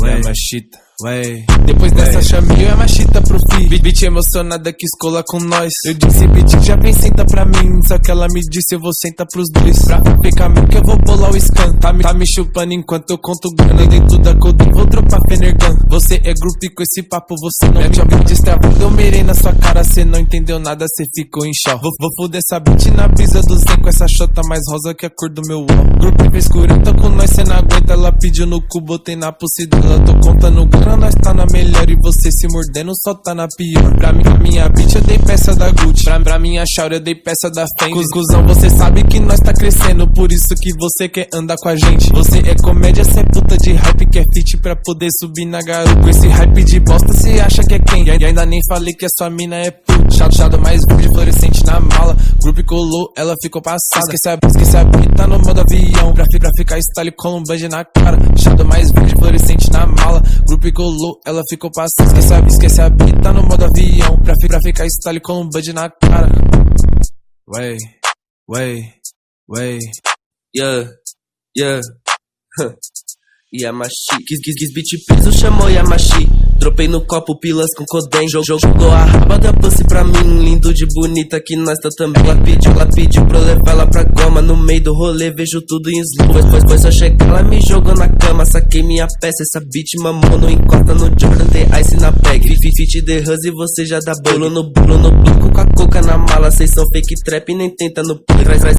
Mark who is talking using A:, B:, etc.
A: é machita. Depois dessa chamei é machita pro fi. Bitch emocionada que escola com nós. Eu disse bitch já vem senta pra mim. Só que ela me disse eu vou sentar pros dois. Pra ficar meio que eu vou bolar o scan. Tá me chupando enquanto eu conto grana. Dentro da cold vou dropar Fenergan. Você é grupo e com esse papo você não me destravou. Eu mirei na sua cara, cê não entendeu nada, cê ficou em choque. Vou foder essa bitch na brisa do zen. Com essa chota mais rosa que a cor do meu wall. Grupo frescurenta com nós cê não aguenta. Ela pediu no cu, botei na pulse dela. Tô contando grana, nós tá na melhor. E você se mordendo só tá na pior. Pra minha bitch eu dei peça da Gucci. Pra minha chaura eu dei peça da Fendi. Cusão, você sabe que nós tá crescendo. Por isso que você quer andar com a gente. Você é comédia, cê é puta de hype. Quer fit pra poder subir na garupa. Com esse hype de bosta cê acha que é quem? E ainda nem falei que a sua mina é puta. Chato mais verde fluorescente na mala. Grupo colou, ela ficou passada. Esquece a bitch, tá no modo avião. Pra ficar style com um band na cara. Chato mais verde fluorescente na mala. Grupo colou, ela ficou passada. Esquece a bitch, tá no modo avião. Pra ficar style com um band na cara.
B: Yeah. Yamashi, quis beat peso, chamou Yamashi. Dropei no copo pilas com Koden. Jogou a raba da pussy pra mim. Lindo de bonita que nós tá também. Ela pediu pra eu levar ela pra goma. No meio do rolê vejo tudo em slow. Foi só chegar, ela me jogou na cama. Saquei minha peça, essa bitch mamou. Não encosta no Jordan, The Ice na bag. Fit The Huzz e você já dá bolo no bloco com a coca na mala. Cês são fake trap, nem tenta no